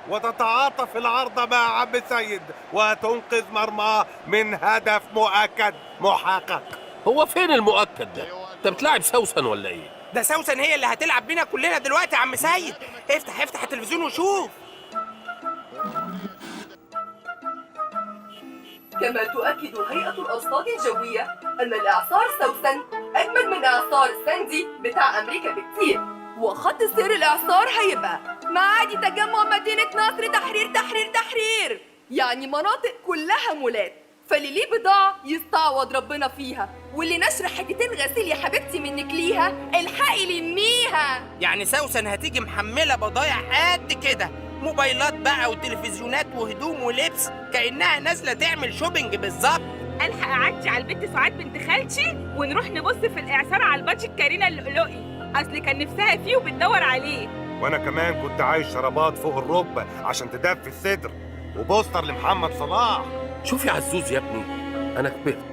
وتتعاطف العرض مع عم سيد وتنقذ مرماه من هدف مؤكد محقق. هو فين المؤكد ده؟ انت بتلاعب سوسن ولا ايه؟ ده سوسن هي اللي هتلعب بينا كلنا دلوقتي يا عم سيد. افتح التلفزيون وشوف. كما تؤكد هيئة الأرصاد الجوية أن الإعصار سوسن أجمل من إعصار ساندي بتاع أمريكا بكتير، وخط سير الإعصار هيبقى معادي تجمع مدينة نصر تحرير، يعني مناطق كلها مولات، فاللي ليه بضاعة يستعوض ربنا فيها، واللي نشر حاجتين غسيل يا حبيبتي منك ليها الحقي لميها. يعني سوسن هتيجي محملة بضايع قد كده، موبايلات بقى وتلفزيونات وهدوم ولبس، كأنها نازلة تعمل شوبينج بالظبط. الحق اعدي على البت سعاد بنت خالتي ونروح نبص في الاعصار على الباتش الكارينا اللؤلؤي، اصل كان نفسها فيه وبتدور عليه. وانا كمان كنت عايز شرابات فوق الركبه عشان تدفي الصدر، وبوستر لمحمد صلاح. شوف يا عزوز يا ابني، انا كبرت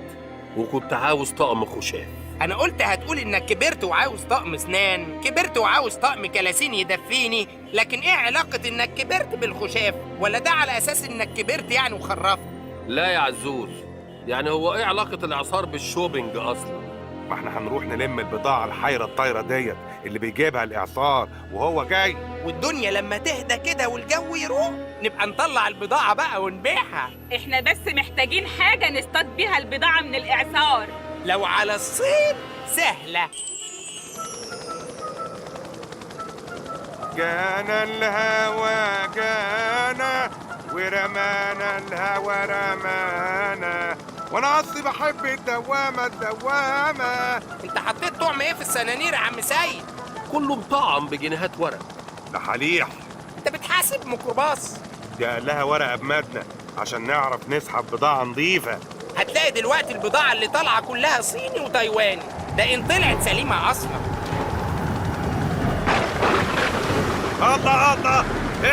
وكنت عاوز طقم خشاف. أنا قلت هتقول إنك كبرت وعاوز طقم أسنان، كبرت وعاوز طقم كلاسين يدفيني، لكن إيه علاقة إنك كبرت بالخشاف؟ ولا ده على أساس إنك كبرت يعني وخرفت؟ لا يا عزوز، يعني هو ايه علاقة الاعصار بالشوبينج اصلا؟ ما احنا هنروح نلم البضاعه الحيره الطايره ديت اللي بيجيبها الاعصار وهو جاي. والدنيا لما تهدى كده والجو يروق نبقى نطلع البضاعة بقى ونبيعها. احنا بس محتاجين حاجة نصطاد بيها البضاعة من الاعصار. لو على الصيد سهلة. جانا الهوى جانا ورمانا الهوى رمانا، وانا اصلي بحب الدوامه. انت حطيت طعم ايه في السنانير يا عم سيد؟ كله مطعم بجنيهات ورق. ده حليح. انت بتحاسب ميكروباص؟ دي قال لها ورقه بمدنة عشان نعرف نسحب بضاعه نظيفه. هتلاقي دلوقتي البضاعة اللي طالعة كلها صيني وتايواني، ده ان طلعت سليمة اصلا. الله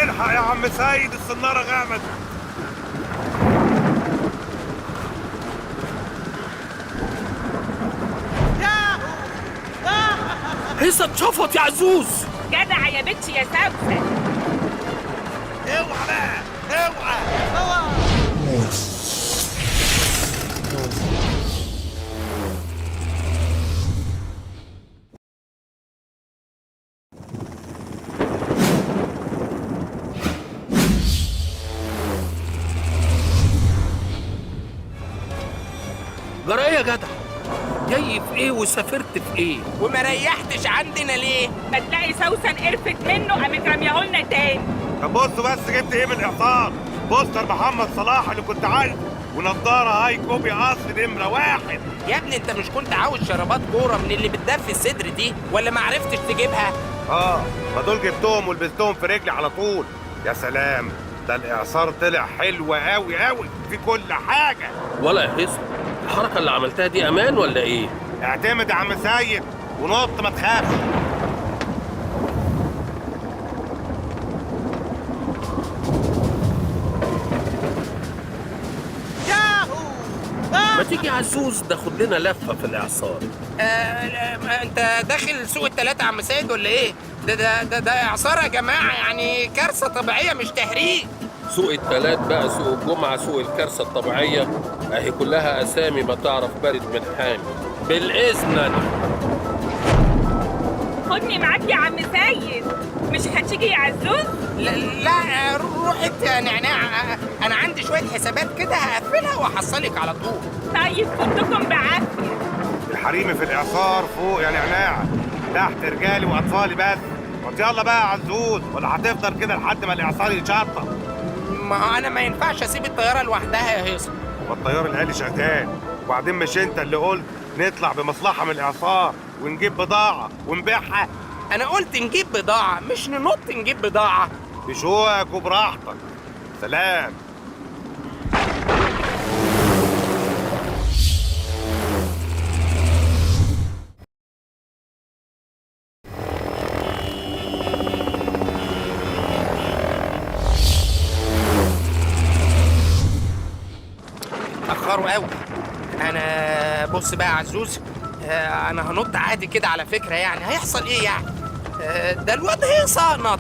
الحق يا عم سيد، الصناره غامت. هيصة اتشفط يا عزوز. جدع يا بنتي يا سوسن. اوعى بقى اوعى. جرى ايه يا جدع؟ جاي في ايه وسافرت في ايه؟ وما ريحتش عندنا ليه؟ ما تلاقي سوسن قرفت منه قامت رميهولنا تاني. طب بصوا بس جبت ايه من الاعصار؟ بوستر محمد صلاح اللي كنت عايزه، ونضاره هاي كوبي اصل نمره 1. يا ابني انت مش كنت عاوز شرابات كورة من اللي بتدفي الصدر دي، ولا ما عرفتش تجيبها؟ ما دول جبتهم ولبستهم في رجلي على طول. يا سلام، ده الاعصار طلع حلو قوي في كل حاجه. ولا يا هيصة، الحركة اللي عملتها دي امان ولا ايه؟ اعتمد يا عم سيد ونط ما تخافش. ما تيجي يا عزوز ناخد لنا لفة في الاعصار. انت داخل سوق التلاتة يا عم سيد ولا ايه؟ ده اعصار يا جماعة، يعني كارثة طبيعية مش تهريج. سوق التلات بقى، سوق الجمعة، سوق الكارثة الطبيعية، اهي كلها اسامي ما تعرف بارد من حامي. بالاذن انا. خدني معاك يا عم سيد. مش هتيجي يا عزوز؟ لا روح انت يا نعناع، انا عندي شوية حسابات كده هقفلها واحصلك على طول. طيب كنتكم بعافية. الحريمي في الاعصار فوق يا نعناع، تحت رجالي واطفالي بس. طب يلا بقى يا عزوز، ولا هتفضل كده لحد ما الاعصار يتشطب؟ ما هو انا ما ينفعش اسيب الطيارة لوحدها يا هيصة. والطيار الآلي شغال، وبعدين مش انت اللي قلت نطلع بمصلحة من الاعصار ونجيب بضاعة ونبيعها؟ انا قلت نجيب بضاعة مش ننط نجيب بضاعة. بشوقك وبراحتك. سلام. اتأخروا قوي. انا بص بقى يا عزوز، انا هنط عادي كده على فكرة، يعني هيحصل ايه يعني؟ ده الواد هيصة نط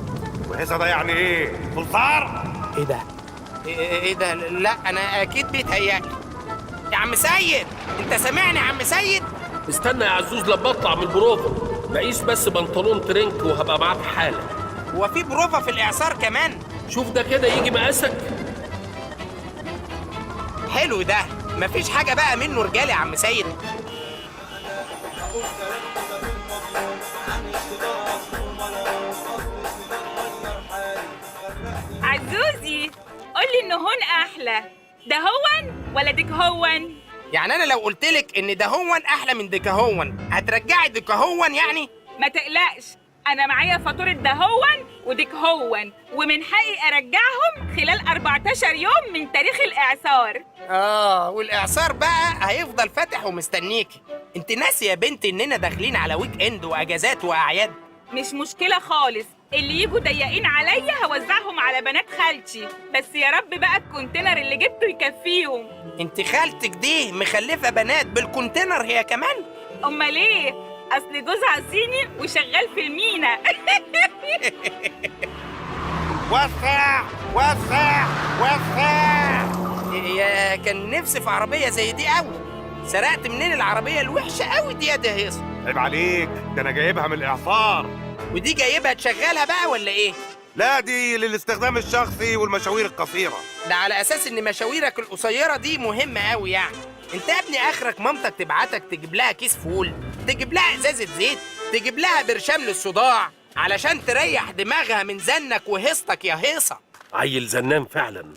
الهيصه ده يعني ايه؟ صلصار؟ ايه ده؟ ايه ده؟ لا انا اكيد بيتهيألي. يا عم سيد، انت سامعني يا عم سيد؟ استنى يا عزوز لما اطلع من البروفا، بقيس بس بنطلون ترنك وهبقى معاك حالا. هو في بروفا في الاعصار كمان؟ شوف ده كده يجي مقاسك. حلو ده، مفيش حاجه بقى منه رجال يا عم سيد. عزوزي قولي إنه هون أحلى، ده هون ولا ديك هون؟ يعني انا لو قلتلك ان ده هون احلى من ديكاهون هترجعي ديكاهون يعني؟ ما تقلقش، أنا معايا فاتورة ده هون وديك هون، ومن حقي أرجعهم خلال 14 يوم من تاريخ الإعصار. والاعصار بقى هيفضل فاتح ومستنيكي. انت ناسي يا بنتي اننا داخلين على ويك اند واجازات واعياد؟ مش مشكلة خالص، اللي يجوا ضيقين عليا هوزعهم على بنات خالتي، بس يا رب بقى الكونتينر اللي جبته يكفيهم. انت خالتك دي مخلفه بنات بالكونتينر هي كمان؟ أمال إيه؟ أصل جوزها صيني وشغال في المينا. وسع وسع وسع. يا كان نفسي في عربيه زي دي قوي. سرقت منين العربيه الوحشه قوي دي يا هيصه؟ عيب عليك، ده انا جايبها من الاعصار. ودي جايبها تشغلها بقى ولا ايه؟ لا دي للاستخدام الشخصي والمشاوير القصيره. ده على اساس ان مشاويرك القصيره دي مهمه قوي يعني. انت يا ابني اخرك مامتك تبعتك تجيب لها كيس فول، تجيب لها ازازه زيت، تجيب لها برشام للصداع علشان تريح دماغها من زنك وهيصتك يا هيصه. عيل زنان فعلا.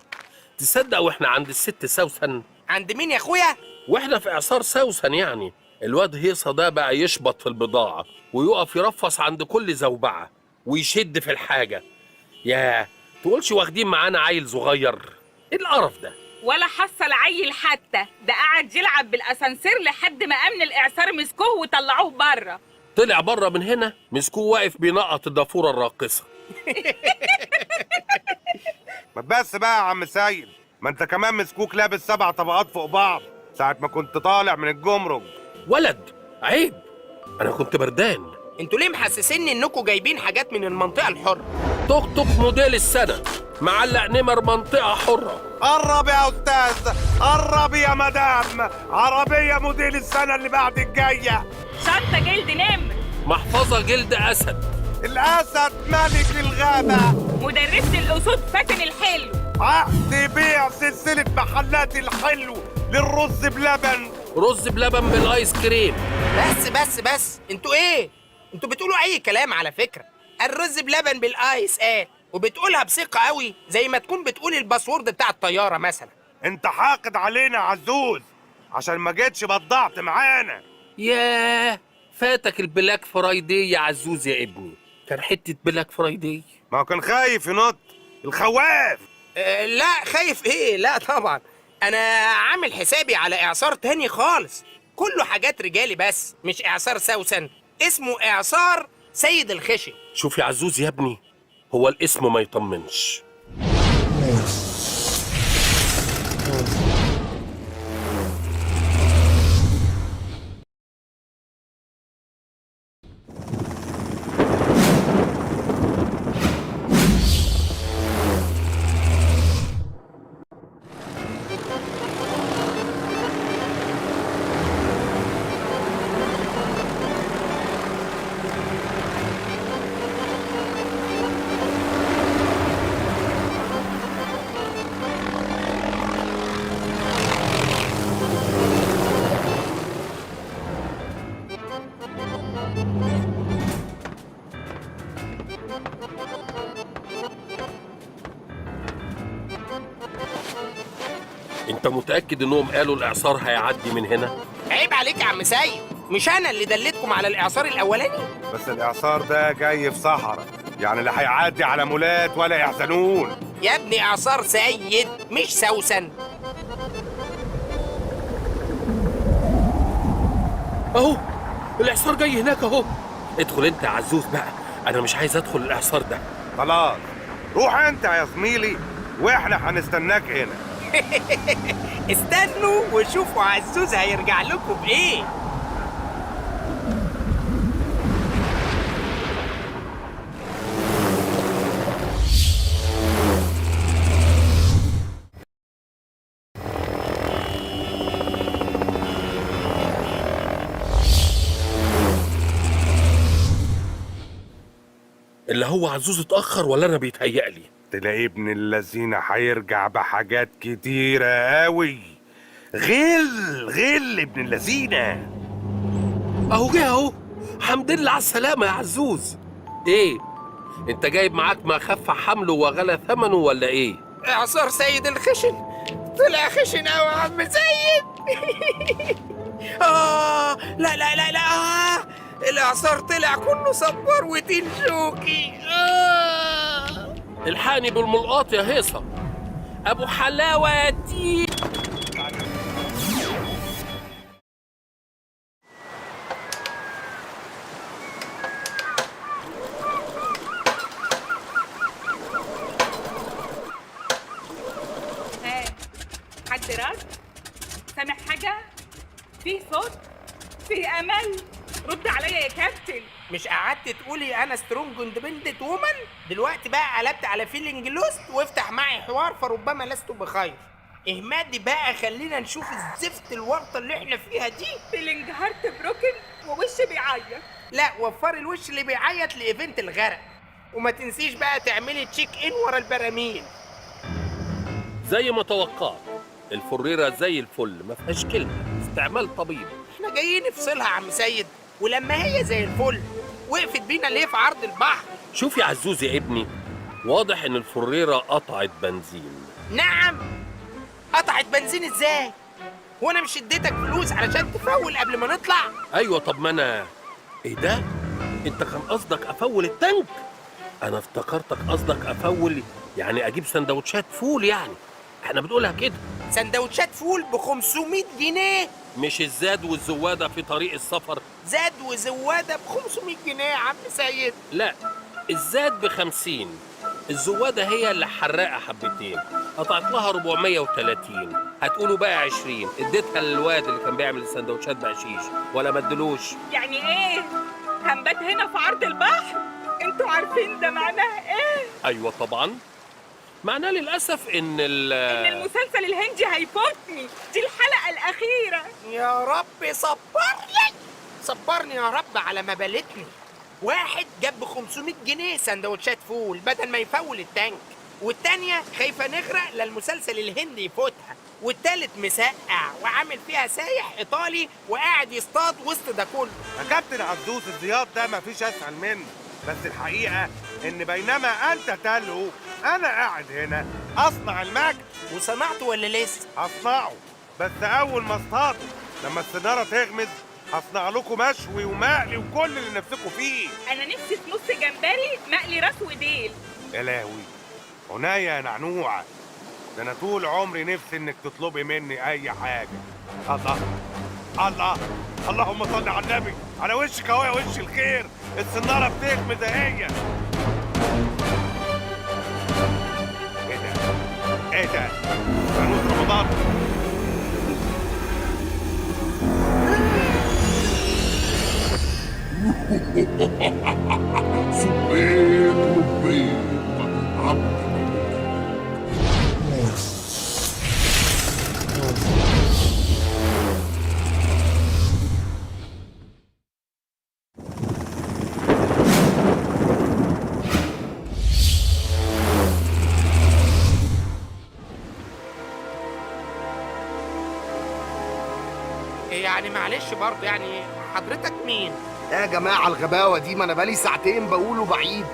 تصدق واحنا عند الست سوسن؟ عند مين يا اخويا؟ واحنا في اعصار سوسن يعني. الواد هيصه ده بقى يشبط في البضاعه ويقف يرفص عند كل زوبعه ويشد في الحاجه. يا تقولش واخدين معانا عيل صغير؟ ايه القرف ده؟ ولا حصل عيل حتى، ده قعد يلعب بالاسانسير لحد ما امن الاعصار مسكوه وطلعوه بره. طلع بره من هنا مسكوه واقف بينقط الضافوره الراقصه. ما بس بقى يا عم سيد، ما انت كمان مسكوك لابس 7 طبقات فوق بعض ساعة ما كنت طالع من الجمرك. ولد عيب، انا كنت بردان. انتوا ليه محسسيني انكم جايبين حاجات من المنطقه الحره؟ توك توك موديل السنه، معلق نمر منطقه حره. قرب يا استاذ، قرب يا مدام، عربية موديل السنة اللي بعد الجاية. شنطه جلد نمر، محفظه جلد اسد. الأسد ملك الغابة. مدرسة الاسود فاتن الحلو. عقد بيع سلسلة محلات الحلو للرز بلبن. رز بلبن بالايس كريم. بس انتوا ايه؟ انتوا بتقولوا اي كلام على فكره. الرز بلبن بالايس وبتقولها بثقه قوي زي ما تكون بتقول الباسورد بتاع الطياره مثلا. انت حاقد علينا يا عزوز عشان ما جيتش بضعت معانا. ياه، فاتك البلاك فرايدي يا عزوز يا ابني. كان حته بلاك فرايدي. ما هو كان خايف ينط الخواف. لا خايف ايه؟ لا طبعا، انا عامل حسابي على اعصار تاني خالص، كله حاجات رجالي بس، مش اعصار سوسن، اسمه اعصار سيد الخشي. شوف يا عزوز يا ابني، هو الاسم ما يطمنش. انت متأكد انهم قالوا الاعصار هيعدي من هنا؟ عيب عليك يا عم سيد، مش انا اللي دلتكم على الاعصار الاولاني؟ بس الاعصار ده جاي في صحراء، يعني لا هيعدي على مولات ولا يحزنون. يا ابني اعصار سيد مش سوسن. اهو الاعصار جاي هناك اهو. ادخل انت يا عزوز بقى، انا مش عايز ادخل الاعصار ده. خلاص روح انت يا زميلي واحنا هنستناك هنا. استنوا وشوفوا عزوز هيرجع لكم بايه. اللي هو عزوز اتأخر ولا أنا بيتهيألي؟ تلاقي ابن الذين هيرجع بحاجات كتيرة قوي. غل ابن الذين. أهو جه أهو. حمد لله على السلامة يا عزوز. إيه؟ أنت جايب معاك ما خف حمله وغلى ثمنه ولا إيه؟ اعصار سيد الخشن طلع خشن قوي يا عم سيد. لا لا لا لا، الاعصار طلع كله صبار وتين شوكي. الحقني بالملقاط يا هيصة. أبو حلاوة يا تي. حد رد؟ سامع حاجة؟ فيه صوت؟ فيه أمل؟ رد عليا يا كابتن. مش قعدت تقولي انا سترونج اندبندنت وومن؟ دلوقتي بقى قلبت على فيلينج لوست، وافتح معي حوار فربما لست بخير. اهمادي بقى، خلينا نشوف الزفت الورطه اللي احنا فيها دي. فيلينج هارت بروكن ووشي بيعيط. لا، وفري الوش اللي بيعيط لايفنت الغرق، وما تنسيش بقى تعملي تشيك ان ورا البراميل. زي ما توقعت الفريرة زي الفل، ما فيهاش كلمة، استعمال طبيب. احنا جايين نفصلها يا عم سيد، ولما هي زي الفل وقفت بينا ليه في عرض البحر؟ شوف يا عزوز يا ابني، واضح ان الفريرة قطعت بنزين. نعم، قطعت بنزين ازاي؟ هو انا مش اديتك فلوس علشان تفول قبل ما نطلع؟ ايوه، طب ما انا ايه ده؟ انت كان قصدك افول التانك؟ انا افتكرتك قصدك افول يعني اجيب سندوتشات فول، يعني احنا بنقولها كده. سندوتشات فول ب 500 جنيه؟ مش الزاد والزوادة في طريق السفر؟ زاد وزوادة ب 500 جنيه يا عم سيد؟ لا، الزاد ب50، الزوادة هي اللي حراقة حبتين، قطعت لها 430. هتقولوا بقى 20 اديتها للواد اللي كان بيعمل السندوتشات بقشيش، ولا ما ادلوش؟ يعني ايه؟ هنبات هنا في عرض البحر؟ انتوا عارفين ده معناه ايه؟ ايوه طبعا، معناه للأسف إن المسلسل الهندي هيفوتني، دي الحلقة الأخيرة. يا رب صبرني يا رب على ما بلتني. واحد جاب ب 500 جنيه سندوتشات فول بدل ما يفول التانك، والتانية خايفة نغرق للمسلسل الهندي يفوتها، والتالت مسقع وعامل فيها سايح إيطالي وقاعد يصطاد وسط ده كله. يا كابتن عبدوس، الزياط ده مفيش اسهل منه، بس الحقيقة إن بينما أنت تلهو أنا قاعد هنا أصنع المجد. وصنعته ولا لسه؟ هصنعه، بس أول ما اصطاده لما السنارة تغمز هصنع لكم مشوي ومقلي وكل اللي نفسكم فيه. أنا نفسي في نص جمبري مقلي راس وديل. يا لهوي، عناية يا نعنوعة، ده أنا طول عمري نفسي إنك تطلبي مني أي حاجة. الله، اللهم صل على النبي، على وشك أهو يا وش الخير، السنارة بتغمز أهي. ايه ده؟ فانوس رمضان. يعني معلش برضه، يعني حضرتك مين؟ يا جماعة الغباوة دي، ما أنا بقالي ساعتين بقوله بعيد.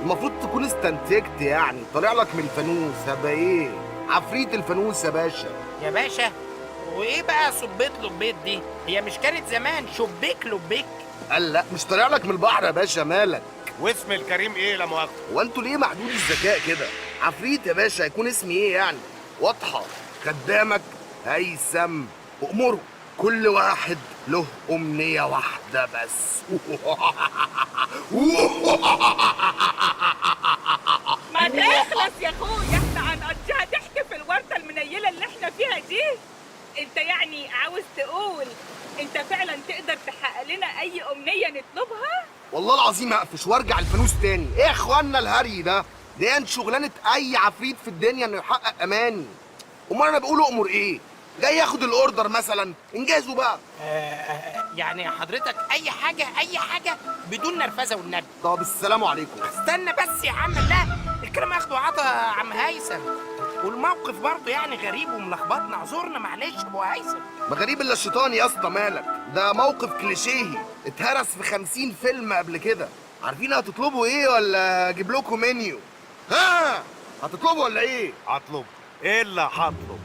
المفروض تكون استنتجت، يعني طالع لك من الفانوس. هبقى إيه؟ عفريت الفانوس يا باشا. يا باشا، وإيه بقى صبيت لبيت دي؟ هي مش كانت زمان شبيك لبيك؟ قال لا، مش طالع لك من البحر يا باشا، مالك؟ واسم الكريم ايه لا مؤاخذة؟ هو انتوا ليه محدود الذكاء كده؟ عفريت يا باشا، هيكون اسمي ايه يعني؟ واضحة، خدامك هيثم، أمره كل واحد له أمنية واحدة بس. ما تخلص يا اخويا، احنا هنقضيها ضحك في الورطة المنيلة اللي احنا فيها دي. انت يعني عاوز تقول انت فعلا تقدر تحقق لنا اي امنية نطلبها؟ والله العظيم هقفش وارجع الفانوس تاني. ايه يا اخوانا الهري ده؟ دي انت شغلانة اي عفريت في الدنيا انه يحقق اماني. امال انا بقول امر ايه؟ جاي ياخد الاوردر مثلا، انجازوا بقى. يعني حضرتك اي حاجه بدون نرفزه والنبي. طب السلام عليكم. استنى بس يا عم، لا الكلام اخده عطا يا عم هيثم، والموقف برضه يعني غريب وملخبطنا، اعذرنا معلش يا ابو هيثم. ما غريب الا الشيطان يا اسطى، مالك؟ ده موقف كليشيهي اتهرس في 50 فيلم قبل كده. عارفين هتطلبوا ايه ولا اجيب لكم منيو؟ ها هتطلبوا ولا ايه؟ هطلب ايه اللي هطلب؟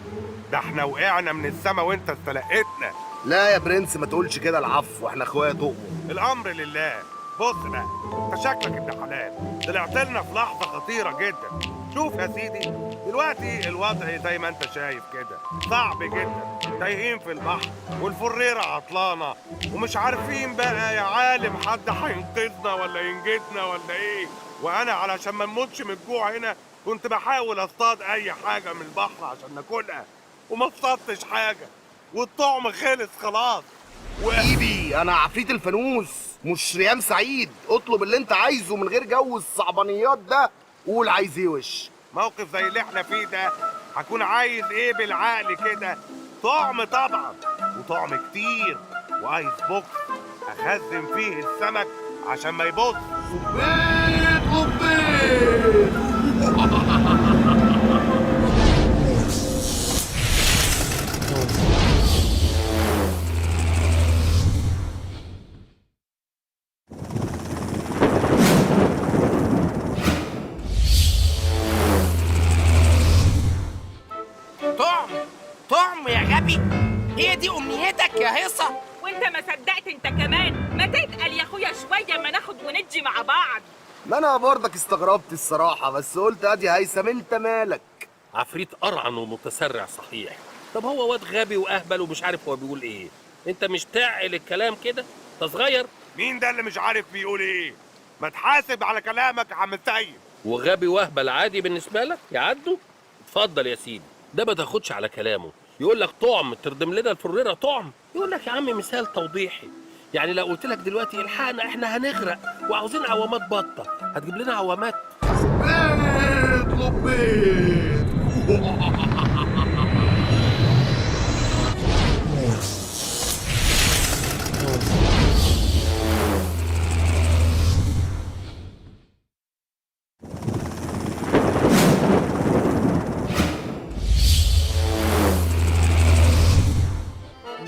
ده احنا وقعنا من السما وانت استلقيتنا. لا يا برنس ما تقولش كده، العفو احنا اخوات اؤمر. الامر لله. بص بقى، انت شكلك ابن حلال، طلعت لنا في لحظه خطيره جدا. شوف يا سيدي، دلوقتي الوضع زي ما انت شايف كده صعب جدا، تايهين في البحر والفريره عطلانه ومش عارفين بقى يا عالم حد هينقذنا ولا ينجدنا ولا ايه. وانا علشان ما نموتش من الجوع هنا كنت بحاول اصطاد اي حاجه من البحر عشان ناكلها، وما اصطادتش حاجه والطعم خلص خلاص. حبيبي انا عفريت الفانوس مش ريام سعيد، اطلب اللي انت عايزه من غير جو الصعبانيات ده. قول عايز ايه وش؟ موقف زي اللي احنا فيه ده هكون عايز ايه بالعقل كده؟ طعم طبعا، وطعم كتير، وايس بوكس اخزن فيه السمك عشان ما يبص. بيت وبيت. طعم يا غبي، هي دي امنيتك يا هيصه؟ وانت ما صدقت انت كمان؟ ما تتقل يا اخويا شويه، ما ناخد وندي مع بعض. ما انا برضك استغربت الصراحه، بس قلت ادي هيثم انت مالك. عفريت قرعن ومتسرع صحيح. طب هو واد غبي واهبل ومش عارف هو بيقول ايه. انت مش تعقل الكلام كده؟ انت صغير. مين ده اللي مش عارف بيقول ايه؟ ما تحاسب على كلامك يا عم سيد. وغبي واهبل عادي بالنسبه لك يعدوا؟ اتفضل يا سيدي، ده ما تاخدش على كلامه. يقول لك طعم تردم لنا الفريره طعم، يقول لك يا عم مثال توضيحي. يعني لو قلت لك دلوقتي الحقنا احنا هنغرق وعاوزين عوامات بطه، هتجيب لنا عوامات؟ اطلب بيت.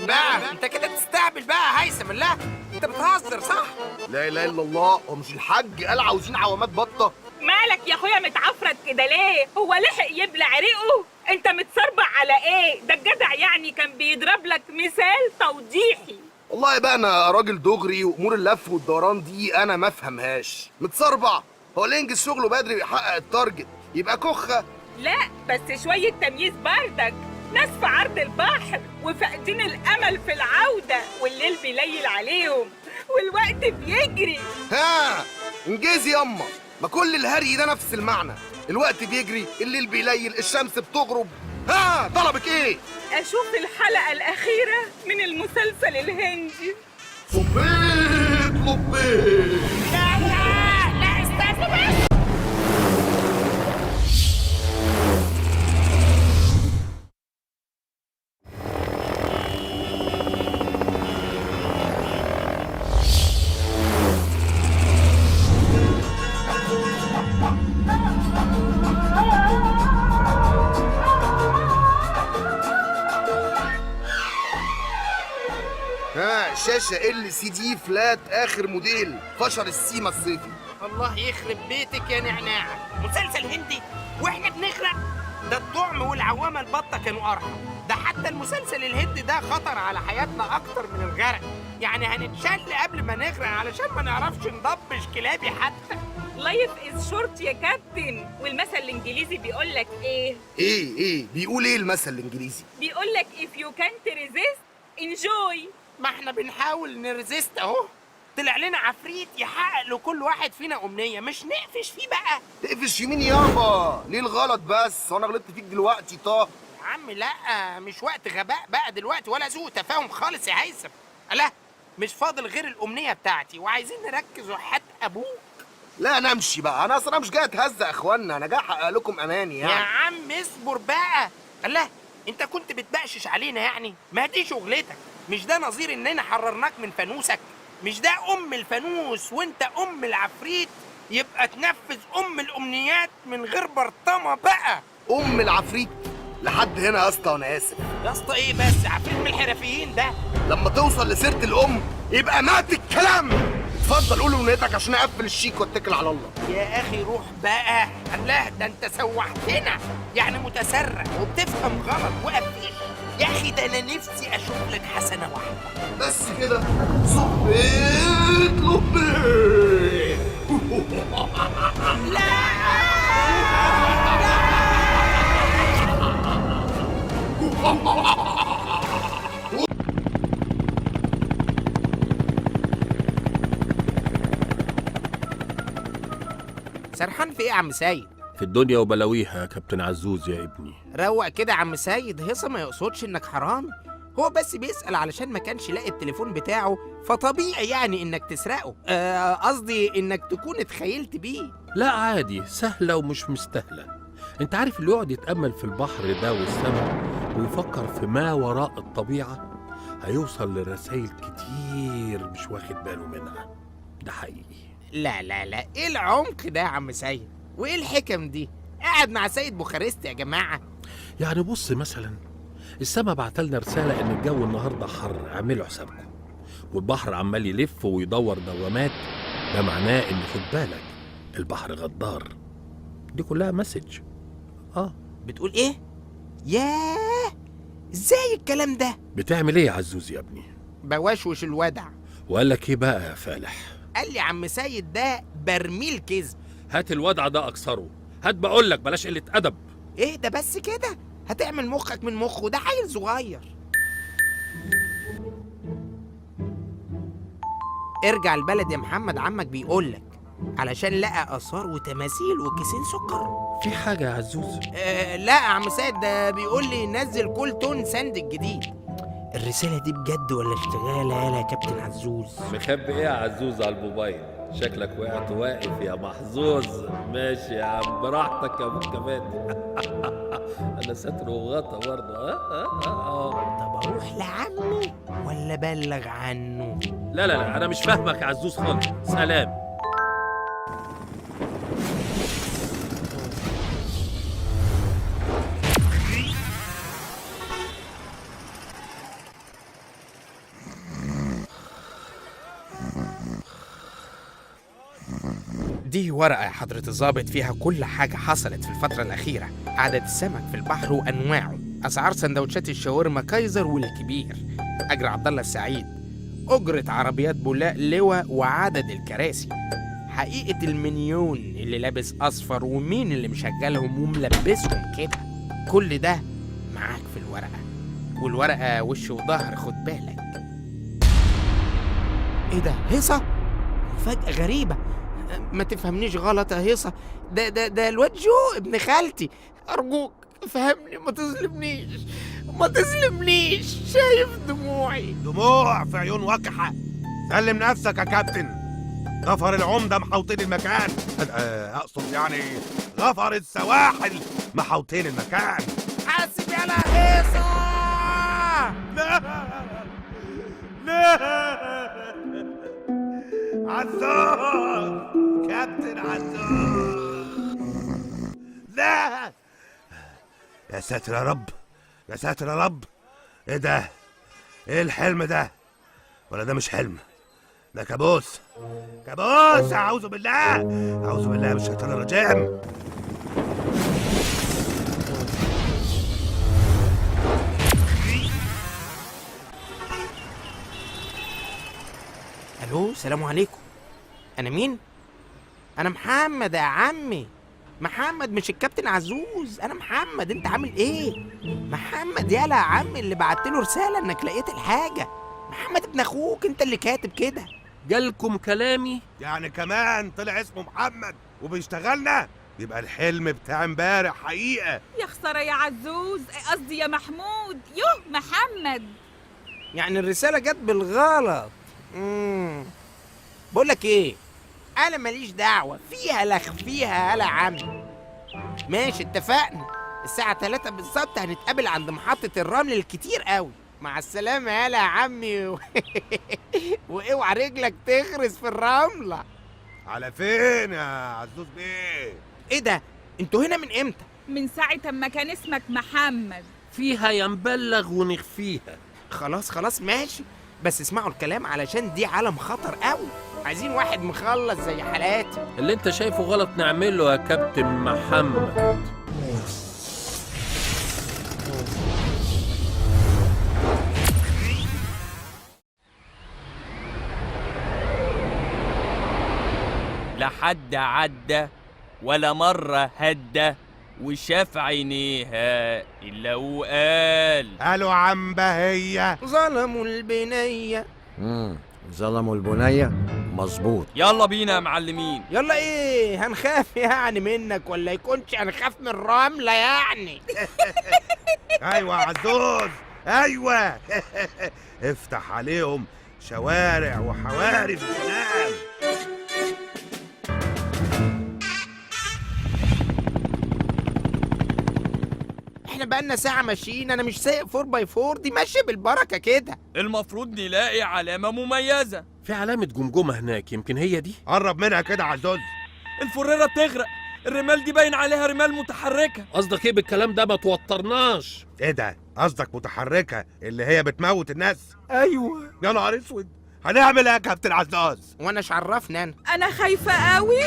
بقى انت كده تستهبل بقى يا هيثم، لا انت بتهزر صح؟ لا اله الا الله، هو مش الحاج قال عاوزين عوامات بطه؟ مالك يا اخويا متعفرت كده ليه؟ هو لحق يبلع ريقه؟ انت متصربع على ايه؟ ده الجدع يعني كان بيضرب لك مثال توضيحي. والله بقى انا راجل دغري، وامور اللف والدوران دي انا ما افهمهاش. متصربع؟ هو اللي ينجز شغله بدري ويحقق التارجت يبقى كخه؟ لا بس شوية تمييز بردك، ناس في عرض البحر وفاقدين الأمل في العودة، والليل بيليل عليهم والوقت بيجري. ها انجزي ياما، ما كل الهري ده نفس المعنى. الوقت بيجري، الليل بيليل، الشمس بتغرب. ها طلبك ايه؟ أشوف الحلقة الأخيرة من المسلسل الهندي. صبيت لبيت. لا استنى بس. ها شاشة LCD فلات آخر موديل، فشر السيما الصيفي. الله يخرب بيتك يا نعناع، مسلسل هندي واحنا بنغرق؟ ده الطعم والعوامه البطه كانوا ارحم، ده حتى المسلسل الهندي ده خطر على حياتنا اكتر من الغرق، يعني هنتشل قبل ما نغرق علشان ما نعرفش نضبش كلابي حتى. لايف از شورت يا كابتن، والمثل الانجليزي بيقول لك ايه؟ ايه بيقول ايه المثل الانجليزي؟ بيقول لك if you can't resist enjoy. ما احنا بنحاول نرزيست اهو، طلع لنا عفريت يحقق لكل واحد فينا امنيه، مش نقفش فيه بقى. تقفش يمين يابا، ليه الغلط بس؟ وانا غلطت فيك دلوقتي؟ طه يا عم لا، مش وقت غباء بقى دلوقتي ولا ذوق تفاهم خالص يا هيثم. لا مش فاضل غير الامنيه بتاعتي، وعايزين نركز وحات ابوك. لا انا امشي بقى، انا اصلا مش جاي اتهزق يا اخوانا، انا جاي احقق لكم اماني يا يعني. عم اصبر بقى. الله، انت كنت بتبقشش علينا يعني؟ ما دي شغلتك. مش ده نظير اننا حررناك من فانوسك؟ مش ده ام الفانوس وانت ام العفريت؟ يبقى تنفذ ام الامنيات من غير برطمه بقى. ام العفريت لحد هنا يا اسطى، وانا اسف. يا اسطى ايه بس؟ عفريت من الحرفيين ده. لما توصل لسيره الام يبقى مات الكلام. اتفضل قول امنيتك عشان اقفل الشيك واتكل على الله. يا اخي روح بقى. الله، ده انت سوحتنا. يعني متسرع وبتفهم غلط وقفش. يا اخي ده انا نفسي اشوف لك حسنه واحده بس كده صبيت لبيك. سرحان في ايه يا عم سيد؟ في الدنيا وبلاويها يا كابتن عزوز يا ابني. روق كده يا عم سيد. هيصة ما يقصدش انك حرامي، هو بس بيسأل علشان ما كانش لاقي التليفون بتاعه، فطبيعي يعني انك تسرقه. قصدي انك تكون اتخيلت بيه. لا عادي، سهلة ومش مستاهلة. انت عارف اللي يقعد يتأمل في البحر ده والسماء ويفكر في ما وراء الطبيعة هيوصل لرسائل كتير مش واخد باله منها. ده حقيقي. لا لا لا، ايه العمق ده يا عم سيد؟ وايه الحكم دي؟ قاعد مع سيد بوخارست يا جماعة. يعني بص مثلا، السما بعتلنا رسالة إن الجو النهاردة حر، اعملوا حسابكم. والبحر عمال يلف ويدور دوامات، ده معناه إن خد بالك البحر غدار. دي كلها مسج. بتقول ايه؟ ياه، ازاي الكلام ده؟ بتعمل إيه يا عزوز يا ابني؟ بوشوش الودع. وقال لك إيه بقى يا فالح؟ قال لي يا عم سيد ده برميل كذب. هات الودع ده أكسره، هات بقول لك، بلاش قلة أدب. ايه ده بس كده؟ هتعمل مخك من مخه، ده عيل صغير. ارجع البلد يا محمد، عمك بيقولك علشان لقى آثار وتماثيل وكيسين سكر. في حاجة يا عزوز؟ لا يا عم سيد، ده بيقول لي نزل كل تون ساند الجديد. الرسالة دي بجد ولا اشتغالة يا كابتن عزوز؟ مخبي إيه يا عزوز على الموبايل؟ شكلك وقعت واقف يا محظوظ. ماشي يا عم، براحتك يا ابو كمان. انا ستر وغطا برضه. طب اروح لعمي ولا بلغ عنه؟ لا لا لا، انا مش فاهمك يا عزوز خالص. سلام. دي ورقة يا حضرة الضابط فيها كل حاجة حصلت في الفترة الأخيرة، عدد السمك في البحر وأنواعه، أسعار سندوتشات الشاورما كايزر والكبير، أجر عبد الله السعيد، أجرة عربيات بولاق لواء وعدد الكراسي، حقيقة المنيون اللي لابس أصفر ومين اللي مشغلهم وملبسهم كده. كل ده معاك في الورقة، والورقة وش وظهر، خد بالك. إيه ده؟ هيصة؟ مفاجأة غريبة. ما تفهمنيش غلط يا هيصة، ده الواد جو ابن خالتي. أرجوك فهمني، ما تظلمنيش ما تظلمنيش، شايف دموعي. دموع في عيون وكحة. سلم نفسك يا كابتن. غفر العمدة محوطين المكان. أقصد يعني غفر السواحل محوطين المكان. حاسب يا هيصة. لا لا، عزوز، كابتن عزوز، لا. يا ساتر يا رب، يا ساتر يا رب. ايه ده؟ ايه الحلم ده؟ ولا ده مش حلم، ده كابوس. كابوس، اعوذ بالله، اعوذ بالله من الشيطان الرجيم. الو، سلام عليكم. انا مين؟ انا محمد يا عمي، محمد مش الكابتن عزوز. انا محمد، انت عامل ايه؟ محمد يالا يا عمي اللي بعتله رساله انك لقيت الحاجه. محمد ابن اخوك، انت اللي كاتب كده. جالكم كلامي؟ يعني كمان طلع اسمه محمد وبيشتغلنا؟ يبقى الحلم بتاع امبارح حقيقه. يا خسارة يا عزوز، قصدي يا محمود. يوه محمد. يعني الرساله جت بالغلط. بقول لك ايه، انا ماليش دعوه فيها لا فيها يا عم. ماشي اتفقنا، الساعه 3 بالظبط هنتقابل عند محطه الرمل الكتير قوي. مع السلامة يالا يا عمي واوعى رجلك تخرس في الرملة. على فين يا عزوز بيه؟ ايه ده؟ انتوا هنا من امتى؟ من ساعة ما كان اسمك محمد. فيها ينبلغ ونخفيها. خلاص ماشي، بس اسمعوا الكلام علشان دي عالم خطر قوي. عايزين واحد مخلص زي حالاتي. اللي انت شايفه غلط نعمله يا كابتن محمد. لا حد عدى ولا مرة هدى وشاف عينيها إلا وقال قالوا عم بهية ظلموا البنية. ظلموا البنية. مظبوط. يلا بينا يا معلمين. يلا ايه، هنخاف يعني منك ولا يكونش هنخاف من الرملة يعني؟ ايوه يا عزوز ايوه. افتح عليهم شوارع وحواري بالسلام. احنا بقالنا ساعة ماشيين، انا مش سايق 4x4 دي ماشية بالبركة كده. المفروض نلاقي علامة مميزة. في علامة جمجمة هناك، يمكن هي دي. قرب منها كده يا عزوز. الفريرة بتغرق، الرمال دي باين عليها رمال متحركة. قصدك ايه بالكلام ده؟ ما توترناش. ايه ده؟ قصدك متحركة اللي هي بتموت الناس؟ ايوه. يا نهار اسود، هنعمل ايه يا كابتن عزاز؟ وانا ايش عرفني انا خايفة قوي.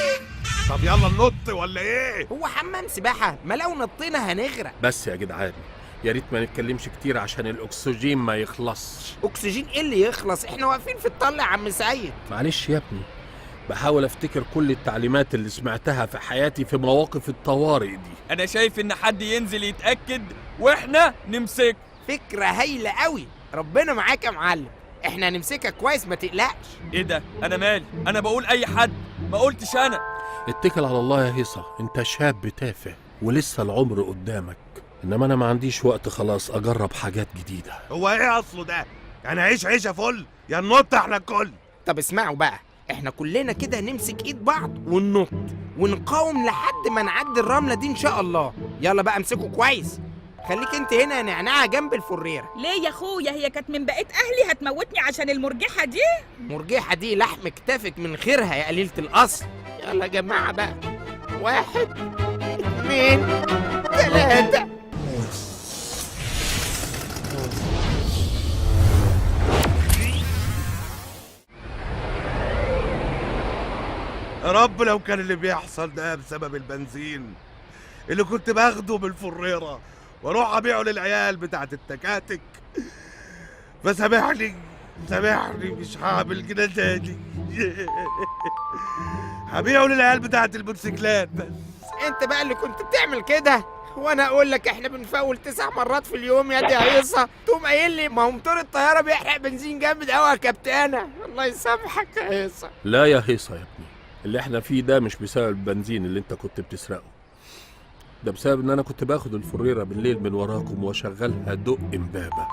طب يلا ننط ولا ايه؟ هو حمام سباحة؟ ما لو نطينا هنغرق. بس يا جدعان، يا ريت ما نتكلمش كتير عشان الاكسجين ما يخلصش. اكسجين ايه اللي يخلص؟ احنا واقفين في الطل يا عم سعيد. معلش يا ابني، بحاول افتكر كل التعليمات اللي سمعتها في حياتي في مواقف الطوارئ دي. أنا شايف إن حد ينزل يتأكد وإحنا نمسك. فكرة هايلة قوي، ربنا معاك يا معلم، احنا هنمسكها كويس ما تقلقش. إيه ده؟ أنا مالي؟ أنا بقول أي حد، ما قلتش أنا. اتكل على الله يا هيصة، انت شاب تافه ولسه العمر قدامك، انما انا ما عنديش وقت خلاص اجرب حاجات جديدة. هو ايه اصله ده؟ يعني عيش عيشة فل يا ننط احنا الكل. طب اسمعوا بقى، احنا كلنا كده نمسك ايد بعض وننط ونقاوم لحد ما نعدي الرملة دي ان شاء الله. يلا بقى امسكوا كويس. خليك انت هنا يا نعناع جنب الفريرة. ليه يا اخويا؟ هي كانت من بقية اهلي هتموتني عشان المرجحة دي؟ مرجحة دي لحم كتافك من خيرها يا قليلة الأصل. يلا يا جماعة بقى، 1 2 3. يا رب لو كان اللي بيحصل ده بسبب البنزين اللي كنت باخده من الفريرة واروح ابيعه للعيال بتاعت التكاتك، فسامحني مش هعمل كده تاني. هبيعه للعيال بتاعت الموتوسيكلات بس. انت بقى اللي كنت بتعمل كده، وانا اقول لك احنا بنفول 9 مرات في اليوم يا دي هيصة، تقوم قايل لي ما هو موتور الطيارة بيحرق بنزين جامد قوي يا كابتنة. الله يسامحك يا هيصة. لا يا هيصة يا ابني، اللي احنا فيه ده مش بسبب البنزين اللي انت كنت بتسرقه، ده بسبب ان انا كنت باخد الفريرة بالليل من وراكم واشغلها دق امبابة.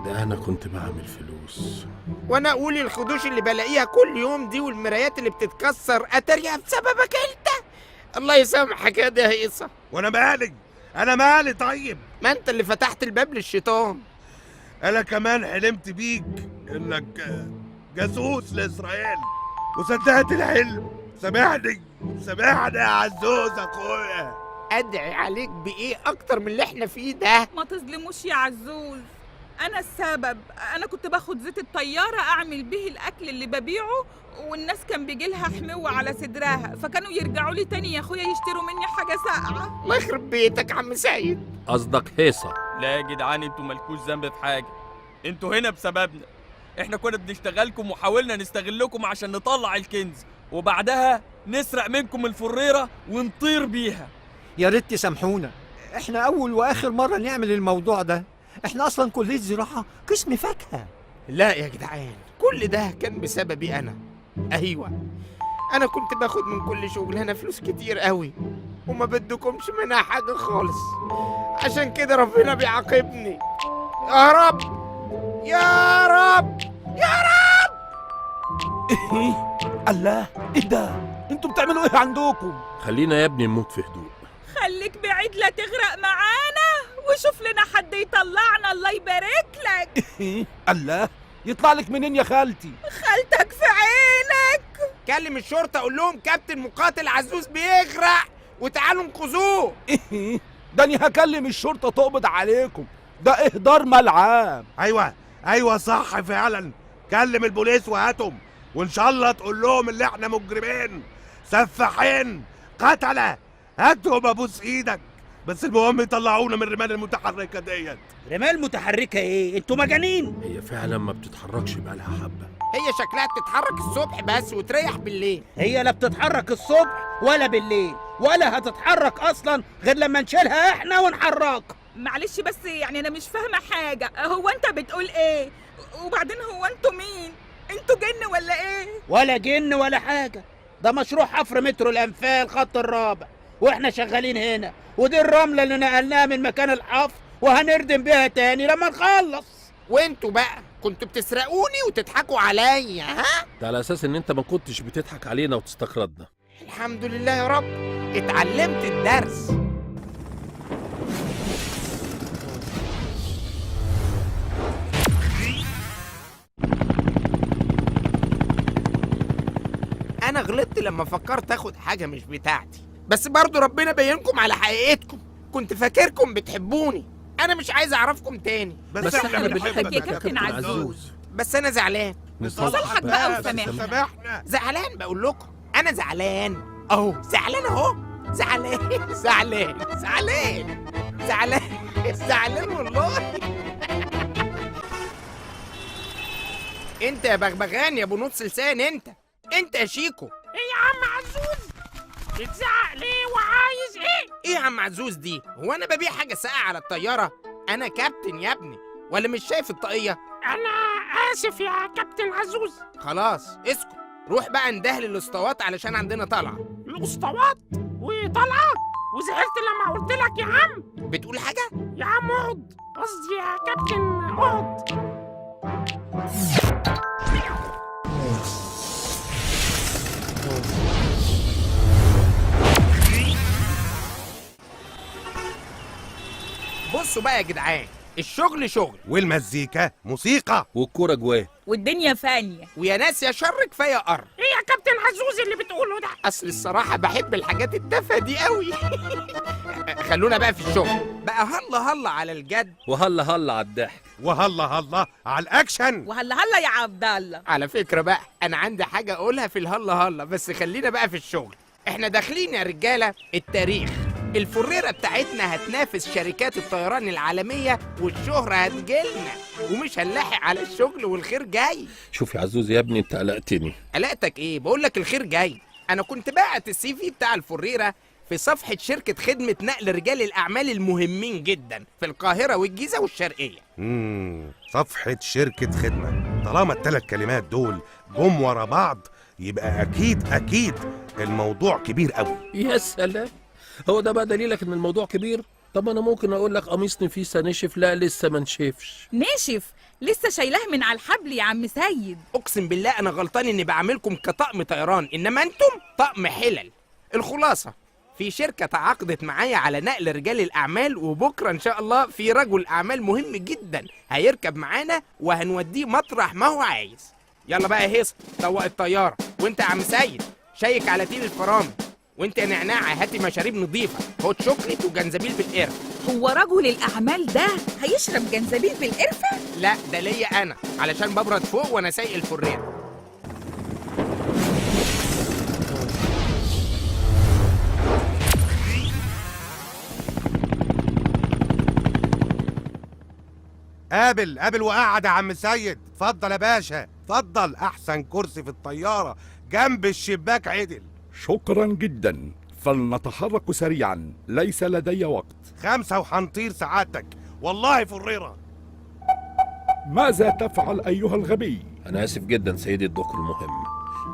ده انا كنت بعمل فلوس. وانا اقول الخدوش اللي بلاقيها كل يوم دي والمرايات اللي بتتكسر اتاريها بسببك انت. الله يسامحك يا دي هيصة. وانا مالي طيب؟ ما انت اللي فتحت الباب للشيطان. انا كمان حلمت بيك انك جاسوس لاسرائيل وصدقت الحلم. سامحني يا عزوز اخويا. ادعي عليك بايه اكتر من اللي احنا فيه ده؟ ما تظلموش يا عزوز، انا السبب. انا كنت باخد زيت الطيارة اعمل به الاكل اللي ببيعه، والناس كان بيجي لها حموة على صدرها، فكانوا يرجعوا لي تاني يا اخويا يشتروا مني حاجة ساقعة. الله يخرب بيتك يا عم سعيد. قصدك هيصة؟ لا يا جدعان، انتوا مالكوش ذنب في حاجة، انتوا هنا بسببنا. احنا كنا بنشتغلكم وحاولنا نستغلكم عشان نطلع الكنز، وبعدها نسرق منكم الفريرة ونطير بيها. يا ريت تسامحونا، احنا اول واخر مرة نعمل الموضوع ده. احنا اصلا كلية زراعة قسم فاكهة. لا يا جدعان، كل ده كان بسببي انا. ايوه، انا كنت باخد من كل شغلانه فلوس كتير قوي وما بدكمش منها حاجه خالص، عشان كده ربنا بيعاقبني. يا رب يا رب يا رب. الله، ايه ده؟ انتوا بتعملوا ايه عندكم؟ خلينا يا ابني نموت في هدوء. خليك بعيد لا تغرق معانا وشوف لنا حد يطلعنا، الله يبارك لك. الله، يطلع لك منين يا خالتي؟ خالتك في عينك. كلم الشرطة، قول لهم كابتن مقاتل عزوز بيغرق وتعالوا انقذوه. ده أنا هكلم الشرطة تقبض عليكم، ده إهدار ملعب. ايوه صح فعلا. كلم البوليس وهاتهم، وان شاء الله تقول لهم اللي احنا مجرمين سفاحين قتله. هاتهم ابوس ايدك، بس المهم يطلعونا من الرمال المتحركه ديت. رمال متحركة ايه؟ انتوا مجانين؟ هي فعلا ما بتتحركش بقالها حبة. هي شكلها بتتحرك الصبح بس وتريح بالليل. هي لا بتتحرك الصبح ولا بالليل، ولا هتتحرك اصلا غير لما نشيلها احنا ونحركها. معلش بس يعني انا مش فاهمه حاجه، هو انت بتقول ايه؟ وبعدين هو انتوا مين؟ انتوا جن ولا ايه؟ ولا جن ولا حاجة، ده مشروع حفر مترو الأنفال خط الرابع، واحنا شغالين هنا، ودي الرملة اللي نقلناها من مكان الحفر وهنردم بيها تاني لما نخلص. وانتوا بقى كنتوا بتسرقوني وتضحكوا عليا، ها؟ ده على اساس ان انت ما كنتش بتضحك علينا وتستقرضنا. الحمد لله يا رب، اتعلمت الدرس. انا غلطت لما فكرت اخد حاجة مش بتاعتي، بس برضو ربنا بينكم على حقيقتكم. كنت فاكركم بتحبوني، انا مش عايز اعرفكم تاني. بس احنا بنحبك يا كابتن عزوز. بس انا زعلان. صالحك بقى وسامحنا. سامحنا. زعلان بقول لكم، انا زعلان اهو، زعلان اهو، زعلان زعلان زعلان زعلان زعلان والله. انت يا بغبغان يا ابو نص لسان، انت يا شيكو. ايه يا عم عزوز؟ بتزعق ليه وعايز ايه يا عم عزوز دي؟ هو انا ببيع حاجه ساقعه على الطياره؟ انا كابتن يا ابني، ولا مش شايف الطاقيه؟ أنا آسف يا كابتن عزوز. خلاص اسكت، روح بقى اندهل الاسطوات علشان عندنا طلعه. الأسطوات وطلعة، وزعلت لما قلت لك يا عم. بتقول حاجه؟ يا عم اقعد، قصدي يا كابتن اقعد. بصوا بقى يا جدعان، الشغل شغل والمزيكا موسيقى والكورة جواه. والدنيا فانيه. ويا ناس يا شر كفايه قر. إيه يا كابتن عزوز اللي بتقوله ده؟ اصل الصراحه بحب الحاجات التافهه دي قوي. خلونا بقى في الشغل بقى، هلا هلا على الجد، وهلا هلا على الضحك. وهلا هلا على الاكشن. وهلا هلا يا عبد الله. على فكره بقى انا عندي حاجه اقولها في الهلا هلا، بس خلينا بقى في الشغل. احنا داخلين يا رجاله التاريخ، الفريرة بتاعتنا هتنافس شركات الطيران العالمية، والشهرة هتجيلنا، ومش هنلاحق على الشغل والخير جاي. شوف يا عزوز يا ابني، انت قلقتني. قلقتك ايه؟ بقولك الخير جاي. انا كنت باعت السي في بتاع الفريرة في صفحة شركة خدمة نقل رجال الأعمال المهمين جدا في القاهرة والجيزة والشرقية. صفحة شركة خدمة، طالما ال3 كلمات دول جم ورا بعض يبقى أكيد الموضوع كبير قوي. يا سلام، هو ده بقى دليلك ان الموضوع كبير؟ طب انا ممكن اقول لك قميص نفيسه نشف. لا لسه ما نشفش. ناشف؟ لسه شايلاه من على الحبل يا عم سيد. اقسم بالله انا غلطان اني بعملكم كطقم طيران، انما انتم طقم حلل. الخلاصه، في شركه تعاقدت معايا على نقل رجال الاعمال، وبكره ان شاء الله في رجل اعمال مهم جدا هيركب معانا وهنوديه مطرح ما هو عايز. يلا بقى يا هيصه طوق الطياره، وانت يا عم سيد شيك على تيل الفرامل، وانت يا نعناع هاتي مشاريب نظيفه، هوت شوكليت وجنزبيل بالقرفه. هو رجل الاعمال ده هيشرب جنزبيل بالقرفه؟ لا ده ليا انا، علشان ببرد فوق وانا سايق الفريره. قابل وقعد يا عم سيد. اتفضل يا باشا، اتفضل. احسن كرسي في الطياره جنب الشباك عدل. شكرا جدا، فلنتحرك سريعا، ليس لدي وقت. 5 وحنطير سعادتك، والله فريرة. ماذا تفعل أيها الغبي؟ انا اسف جدا سيدي الدكتور المهم،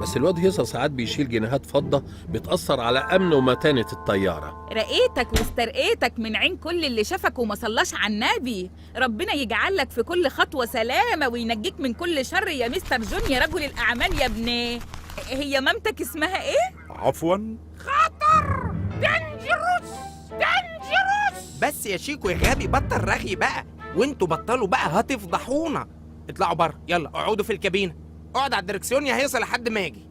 بس الواد هيصة ساعات بيشيل جنيهات فضة بتأثر على أمن ومتانة الطيارة. رقيتك واسترقيتك من عين كل اللي شافك وما صلاش على النبي. ربنا يجعلك في كل خطوة سلامة وينجيك من كل شر يا مستر جون يا رجل الأعمال يا ابني. هي مامتك اسمها ايه؟ عفوا، خطر، دنجروس. بس يا شيكو يا غبي بطل رغي بقى، وانتوا بطلوا بقى هتفضحونا. اطلعوا بره، يلا اقعدوا في الكابينه. اقعد على الدركسيون يا هيصه لحد ما اجي.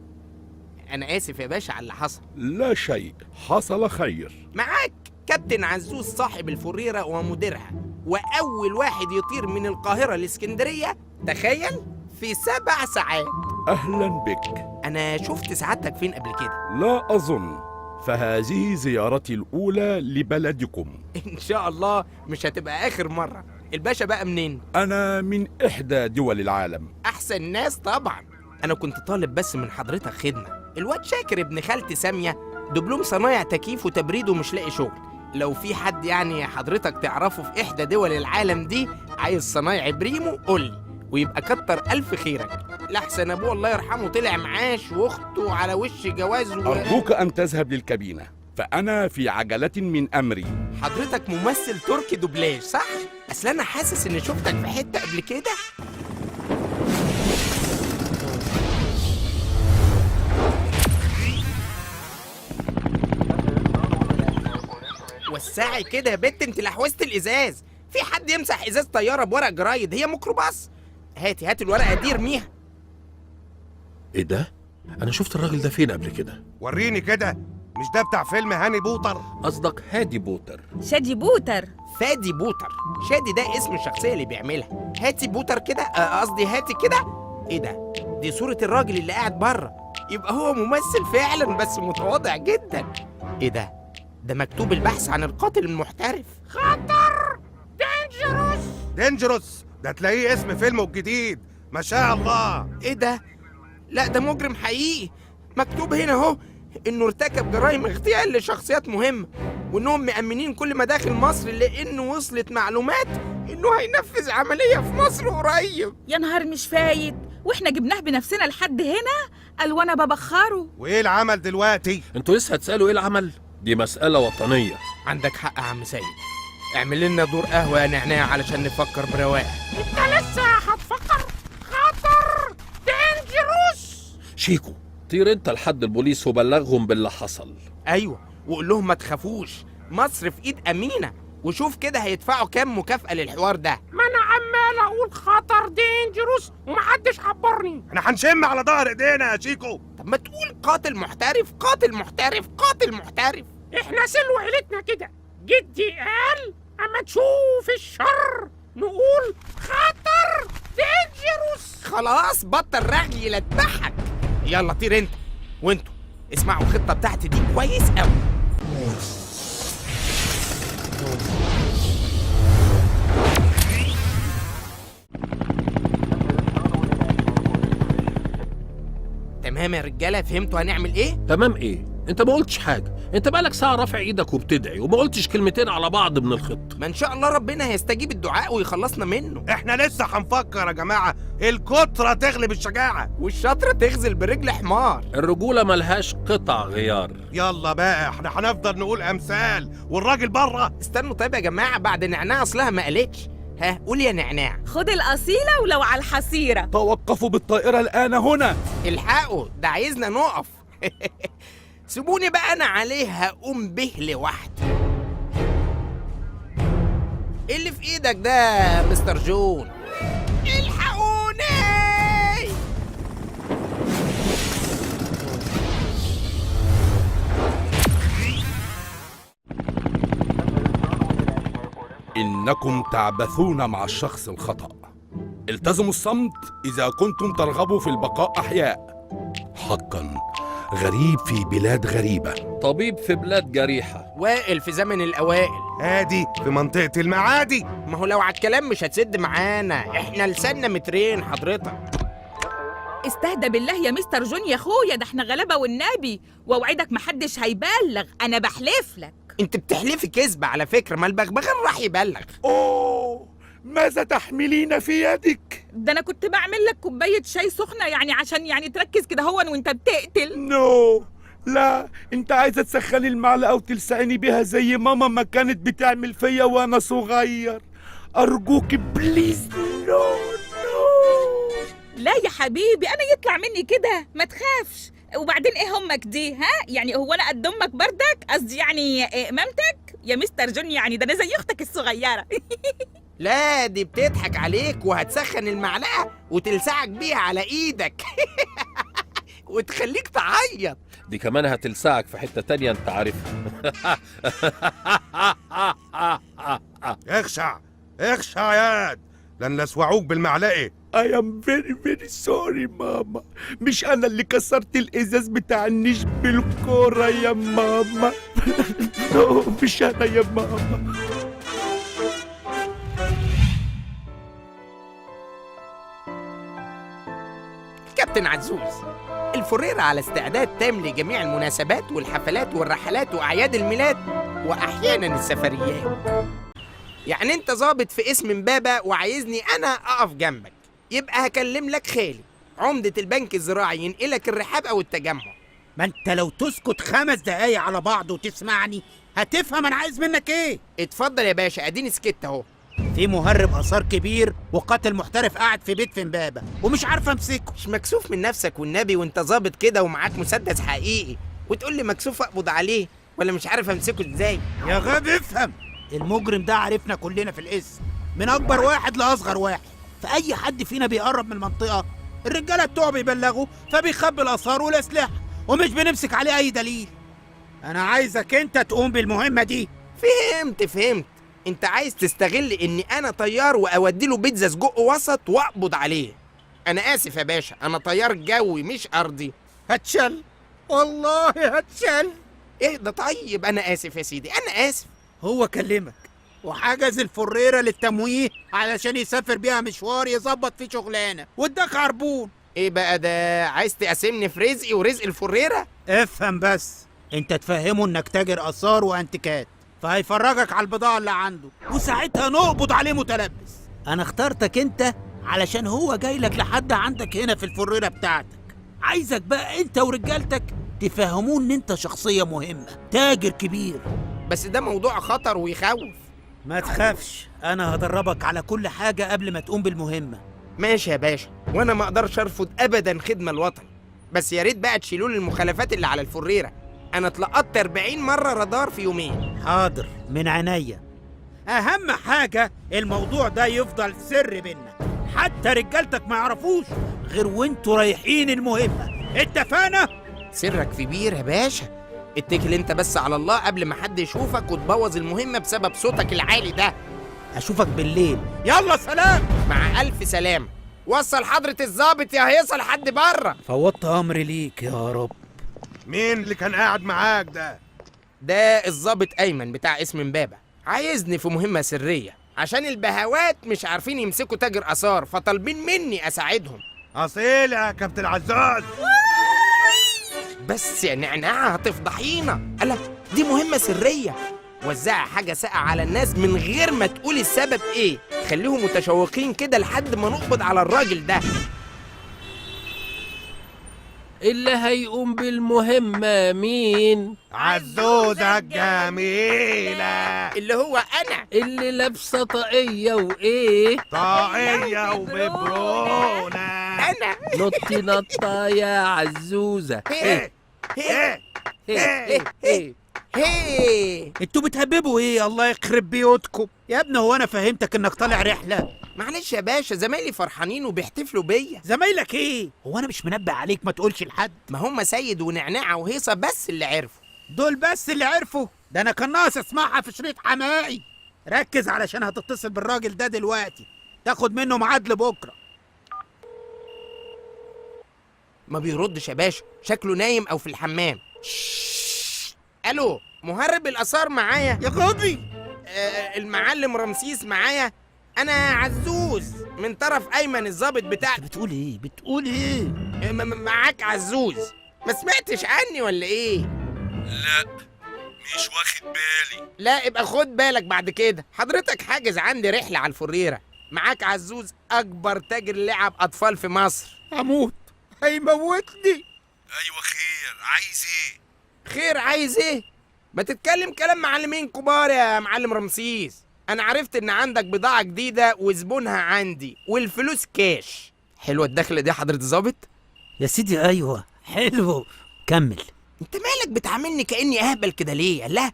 انا اسف يا باشا على اللي حصل. لا شيء، حصل خير. معاك كابتن عزوز صاحب الفريرة ومديرها، وأول واحد يطير من القاهرة لإسكندرية، تخيل، في 7 ساعات. أهلا بك. أنا شفت سعادتك فين قبل كده؟ لا أظن، فهذه زيارتي الأولى لبلدكم. إن شاء الله مش هتبقى آخر مرة. الباشا بقى منين؟ أنا من إحدى دول العالم. أحسن ناس طبعا. أنا كنت طالب بس من حضرتك خدمة. الواد شاكر ابن خالتي سامية دبلوم صنايع تكييف وتبريد ومش لاقي شغل. لو في حد يعني حضرتك تعرفه في إحدى دول العالم دي عايز صنايعي بريمو قولي، ويبقى كتر ألف خيرك. لحسن أبوه الله يرحمه طلع معاش وأخته على وش جواز أرجوك أن تذهب للكابينة، فأنا في عجلة من أمري. حضرتك ممثل تركي دوبلاج صح؟ أصل أنا حاسس إني شفتك في حتة قبل كده. وسعي كده يا بت، انت لحوست الازاز. في حد يمسح ازاز طياره بورق جرايد؟ هي ميكروباص. هاتي الورقه دي ارميها. ايه ده؟ انا شفت الراجل ده فين قبل كده؟ وريني كده. مش ده بتاع فيلم هاني بوتر؟ قصدك هادي بوتر. شادي بوتر. فادي بوتر. شادي ده اسم الشخصيه اللي بيعملها. هاتي بوتر كده، قصدي هاتي كده. ايه ده؟ دي صوره الراجل اللي قاعد بره. يبقى هو ممثل فعلا بس متواضع جدا. ايه ده؟ ده مكتوب البحث عن القاتل المحترف. خطر دينجروس. ده تلاقيه اسم فيلمه الجديد. ما شاء الله. ايه ده؟ لا ده مجرم حقيقي. مكتوب هنا اهو انه ارتكب جرائم اغتيال لشخصيات مهمة، وانهم مأمنين كل مداخل مصر لانه وصلت معلومات انه هينفذ عملية في مصر قريب. يا نهار مش فايت، واحنا جبناه بنفسنا لحد هنا. قال وانا ببخره. وايه العمل دلوقتي؟ انتوا لسه هتسألوا ايه العمل؟ دي مسألة وطنية. عندك حق يا عم سيد. اعمل لنا دور قهوة يا نعناع علشان نفكر برواق. انت لسه هتفكر؟ خطر دينجروس. شيكو، طير انت لحد البوليس وبلغهم باللي حصل. ايوه، وقول لهم ما تخافوش، مصر في ايد امينة، وشوف كده هيدفعوا كام مكافأة للحوار ده. ما انا عمال اقول خطر دينجروس ومحدش عبرني. احنا هنشم على ظهر ايدينا يا شيكو. طب ما تقول قاتل محترف قاتل محترف قاتل محترف. احنا سلو عيلتنا كده. جدي قال اما تشوف الشر نقول خطر دينجروس. خلاص بطل رغي لا تضحك. يلا طير انت، وانتوا اسمعوا الخطة بتاعتي دي كويس قوي. تمام يا رجالة، فهمتوا هنعمل ايه؟ تمام ايه؟ انت ما قلتش حاجة. انت بقالك ساعة رافع ايدك وبتدعي وما قلتش كلمتين على بعض من الخط. ما ان شاء الله ربنا هيستجيب الدعاء ويخلصنا منه. احنا لسه هنفكر يا جماعة. الكترة تغلب الشجاعة، والشطرة تغزل برجل حمار. الرجولة ملهاش قطع غيار. يلا بقى، احنا هنفضل نقول امثال والراجل بره. استنوا طيب يا جماعة، بعد نعناع اصلها ما قالتش. ها قول يا نعناع. خد الأصيلة ولو على الحصيرة. توقفوا بالطائرة الآن هنا. الحقوا، ده عايزنا نقف. سيبوني بقى انا عليه هقوم به لوحدي. ايه اللي في ايدك ده يا مستر جون؟ الحقوني. إنكم تعبثون مع الشخص الخطأ. التزموا الصمت إذا كنتم ترغبوا في البقاء أحياء. حقا غريب في بلاد غريبة، طبيب في بلاد جريحة، وائل في زمن الأوائل، هادي في منطقة المعادي. ما هو لو على الكلام مش هتسد معانا، احنا لساننا مترين حضرتك. استهدى بالله يا مستر جون يا اخويا، ده احنا غلابة والنبي، واوعدك محدش هيبلغ، انا بحلف لك. انت بتحلفي كذب على فكرة، ما البغبغان راح يبلغ. أوه، ماذا تحملين في يدك؟ ده انا كنت بعمل لك كوباية شاي سخنة يعني عشان يعني تركز كده هون وانت بتقتل. نو، لا، انت عايزة تسخني المعلقة وتلسعني بيها زي ماما ما كانت بتعمل فيا وانا صغير. ارجوك بليز نو. لا يا حبيبي، انا يطلع مني كده، ما تخافش. وبعدين ايه همك دي؟ ها يعني هو انا قد امك بردك؟ قصدي يعني مامتك. يا مستر جون، يعني ده انا زي اختك الصغيره. لا دي بتضحك عليك وهتسخن المعلقه وتلسعك بيها على ايدك وتخليك تعيط. دي كمان هتلسعك في حتة تانية انت عارفها. اخشع اخشع ياد، لن لسوعوك بالمعلقة. I am very very sorry ماما، مش أنا اللي كسرت الإزاز بتاع النيش بالكورة يا ماما. نو مش أنا يا ماما. كابتن عزوز، الفريرة على استعداد تام لجميع المناسبات والحفلات والرحلات وأعياد الميلاد وأحيانا السفريات. يعني أنت ظابط في اسم امبابة وعايزني أنا أقف جنبك، يبقى هكلم لك خالي عمدة البنك الزراعي ينقلك الرحاب أو التجمع. ما انت لو تسكت 5 دقايق على بعض وتسمعني هتفهم انا عايز منك ايه. اتفضل يا باشا، اديني سكت اهو. في مهرب اثار كبير وقاتل محترف قاعد في بيت في امبابة ومش عارف امسكه. مش مكسوف من نفسك والنبي وانت ظابط كده ومعاك مسدس حقيقي وتقول لي مكسوف اقبض عليه ولا مش عارف امسكه ازاي؟ يا غبي افهم، المجرم ده عرفنا كلنا في الاسم، من اكبر واحد لاصغر واحد. فاي حد فينا بيقرب من المنطقة الرجالة بتوعه بيبلغوا فبيخبي الاثار والاسلحة ومش بنمسك عليه اي دليل. انا عايزك انت تقوم بالمهمة دي. فهمت. انت عايز تستغل اني انا طيار واودي له بيتزا سجق وسط واقبض عليه. انا اسف يا باشا، انا طيار جوي مش ارضي. هتشل والله هتشل. اهدى طيب، انا اسف يا سيدي، انا اسف. هو كلمك وحجز الفريرة للتمويه علشان يسافر بيها مشوار يظبط فيه شغلانة واداك عربون. ايه بقى ده، عايز تقاسمني في رزقي ورزق الفريرة؟ افهم بس، انت تفهمه انك تاجر اثار وانتيكات فهيفرجك على البضاعة اللي عنده وساعتها نقبض عليه متلبس. انا اخترتك انت علشان هو جاي لك لحد عندك هنا في الفريرة بتاعتك. عايزك بقى انت ورجالتك تفهموه ان انت شخصية مهمة، تاجر كبير. بس ده موضوع خطر ويخوف. ما تخافش، انا هدربك على كل حاجة قبل ما تقوم بالمهمة. ماشي يا باشا، وانا ما اقدرش ارفض ابدا خدمة الوطن، بس يا ريت بقى تشيلوا لي المخالفات اللي على الفريرة. انا اتلقطت 40 مرة رادار في يومين. حاضر من عينيا. اهم حاجة الموضوع ده يفضل سر بينا، حتى رجالتك ما يعرفوش غير وانتوا رايحين المهمة. اتفقنا؟ سرك في بير يا باشا، اتكل انت بس على الله قبل ما حد يشوفك وتبوظ المهمة بسبب صوتك العالي ده. اشوفك بالليل، يلا سلام. مع الف سلام. وصل حضرة الضابط يا هيصة لحد بره. فوضت امري ليك يا رب. مين اللي كان قاعد معاك ده؟ ده الضابط ايمن بتاع اسم امبابة، عايزني في مهمة سرية عشان البهوات مش عارفين يمسكوا تاجر اثار فطالبين مني اساعدهم. اصيل يا كابتن عزاز. بس يا نعناع هتفضحينا. ألا دي مهمة سرية، وزعي حاجة ساقعة على الناس من غير ما تقولي السبب ايه، خليهم متشوقين كده لحد ما نقبض على الراجل ده. اللي هيقوم بالمهمة مين؟ عزوزة الجميلة، اللي هو انا، اللي لابسة طاقية وايه؟ طاقية وببرونة. انا نطي نطة يا عزوزة. هي هي هي هي هي. انتوا بتهببوا ايه؟ الله يخرب بيوتكم يا ابني. هو انا فهمتك انك طالع رحلة؟ معلش يا باشا، زمايلي فرحانين وبيحتفلوا بيا. زمايلك ايه؟ هو انا مش منبه عليك ما تقولش لحد؟ ما هم سيد ونعناع وهيصة بس اللي عرفوا. دول بس اللي عرفوا؟ ده انا كان ناقص اسمعها في شريط حمائي. ركز علشان هتتصل بالراجل ده دلوقتي تاخد منه ميعاد لبكره. ما بيردش يا باشا، شكله نايم او في الحمام. الو، مهرب الاثار معايا يا غبي. المعلم رمسيس معايا. انا عزوز من طرف ايمن الضابط بتاع. بتقول ايه؟ معاك عزوز، ما سمعتش عني ولا ايه؟ لا مش واخد بالي. لا ابقى خد بالك بعد كده. حضرتك حاجز عندي رحلة على الفريرة، معاك عزوز أكبر تاجر لعب أطفال في مصر. هموت، هيموتني. ايوه خير، عايز ايه؟ خير عايز ايه؟ ما تتكلم كلام معلمين كبار يا معلم رمسيس. أنا عرفت إن عندك بضاعة جديدة وزبونها عندي والفلوس كاش. حلوة الدخلة دي حضرة الظابط؟ يا سيدي أيوة حلو، كمل. أنت مالك بتعاملني كأني أهبل كده ليه؟ لا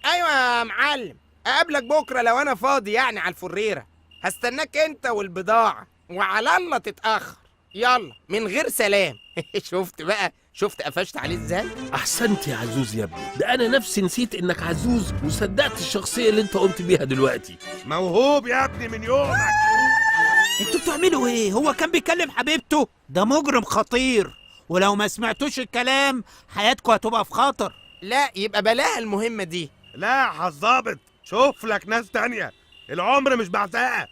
ايوه يا معلم، اقابلك بكره لو انا فاضي يعني على الفريره. هستناك انت والبضاعه، وعلى الله تتاخر. يلا من غير سلام. شفت بقى، شفت قفشت عليه ازاي؟ احسنت يا عزوز يا ابني، ده انا نفسي نسيت انك عزوز وصدقت الشخصيه اللي انت قمت بيها دلوقتي. موهوب يا ابني من يومك. انتوا بتعملوا ايه؟ هو كان بيكلم حبيبته؟ ده مجرم خطير، ولو ما سمعتوش الكلام حياتكم هتبقى في خطر. لا يبقى بلاها المهمه دي. لا يا الظابط، شوف لك ناس تانية، العمر مش بعتها.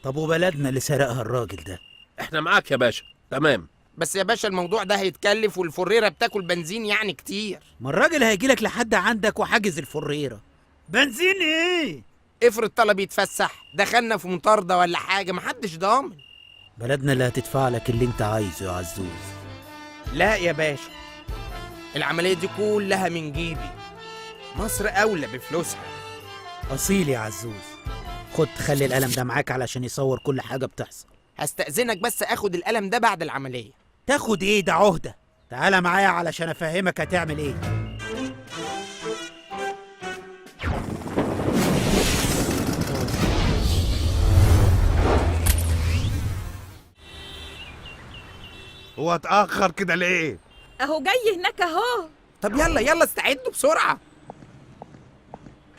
طب وبلدنا اللي سرقها الراجل ده؟ احنا معاك يا باشا، تمام. بس يا باشا الموضوع ده هيتكلف، والفريره بتاكل بنزين يعني كتير. ما الراجل هيجيلك لحد عندك وحاجز الفريره. بنزين ايه؟ افرض طلب يتفسح، دخلنا في مطارده ولا حاجه، محدش ضامن. بلدنا اللي هتدفع لك اللي انت عايزه يا عزوز. لا يا باشا، العمليه دي كلها من جيبي، مصر اولى بفلوسها. اصيل يا عزوز. خد خلي القلم ده معاك علشان يصور كل حاجه بتحصل. هستأذنك بس اخد القلم ده بعد العمليه. تاخد ايه؟ ده عهده. تعالى معايا علشان افهمك هتعمل ايه. هو اتأخر كده ليه؟ اهو جاي هناك اهو. طب يلا استعدوا بسرعه.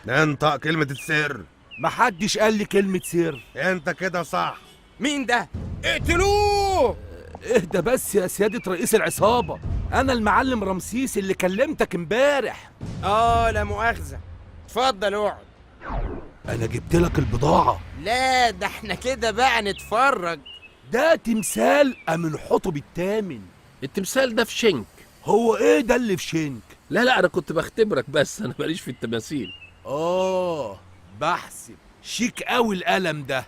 انطق كلمة السر. محدش قال لي كلمة سر. انت كده صح. مين ده؟ اقتلوه! اهدى بس يا سيادة رئيس العصابة، أنا المعلم رمسيس اللي كلمتك امبارح. لا مؤاخذة. اتفضل اقعد. أنا جبت لك البضاعة. لا ده احنا كده بقى نتفرج. ده تمثال أمن حطب الثامن. التمثال ده في شنك. هو إيه ده اللي في شنك؟ لا انا كنت بختبرك بس، انا ماليش في التماثيل. بحسب شيك قوي القلم ده،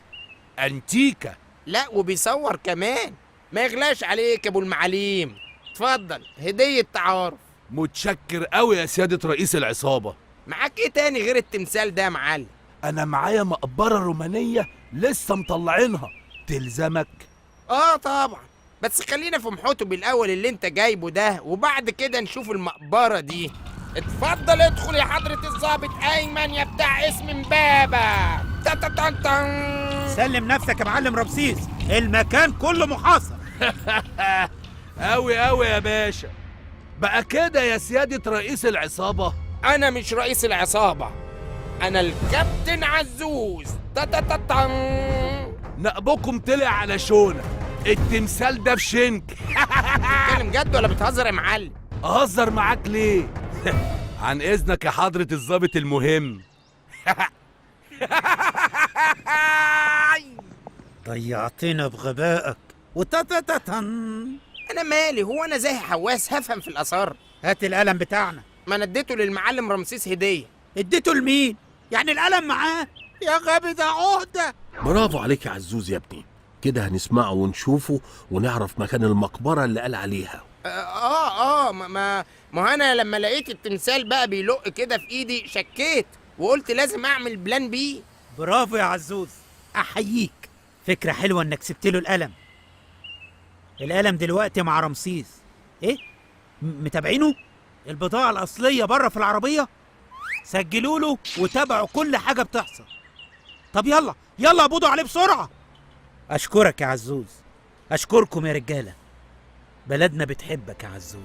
أنتيكة. لا وبيصور كمان، ما يغلاش عليك يا ابو المعاليم. اتفضل هدية تعارف. متشكر قوي يا سيادة رئيس العصابة. معاك ايه تاني غير التمثال ده يا معلم؟ أنا معايا مقبرة رومانية لسه مطلعينها، تلزمك؟ طبعا، بس خلينا في محوطب الأول اللي انت جايبه ده، وبعد كده نشوف المقبرة دي. اتفضل ادخل يا حضرة الضابط أيمن يا بتاع اسم امبابة. سلم نفسك يا معلم رمسيس، المكان كله محاصر. قوي يا باشا. بقى كده يا سيادة رئيس العصابة؟ أنا مش رئيس العصابة، أنا الكابتن عزوز. نقبكم طلع على شونة، التمثال ده في شنك. بتتكلم جد ولا بتهزر يا معلم؟ أهزر معاك ليه؟ عن إذنك يا حضرة الضابط المهم. ضيعتنا بغبائك. أنا مالي، هو أنا زي حواس هفهم في الآثار؟ هات القلم بتاعنا. ما أنا اديته للمعلم رمسيس هدية. اديته لمين؟ يعني القلم معاه؟ يا غبي ده عهدة. برافو عليك يا عزوز يا ابني، كده هنسمعه ونشوفه ونعرف مكان المقبرة اللي قال عليها. ما أنا لما لقيت التمثال بقى بيلق كده في إيدي شكيت، وقلت لازم أعمل بلان بي. برافو يا عزوز، أحييك. فكرة حلوة إنك سبت له القلم. القلم دلوقتي مع رمسيس. إيه؟ متابعينه؟ البضاعة الأصلية بره في العربية؟ سجلوا له وتابعوا كل حاجة بتحصل. طب يلا قبضوا عليه بسرعة. أشكرك يا عزوز، أشكركم يا رجالة، بلدنا بتحبك يا عزوز.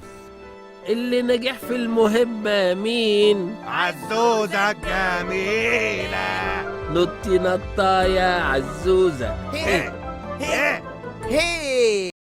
اللي نجح في المهمة مين؟ عزوزة جميلة. نطي نطة يا عزوزة. هي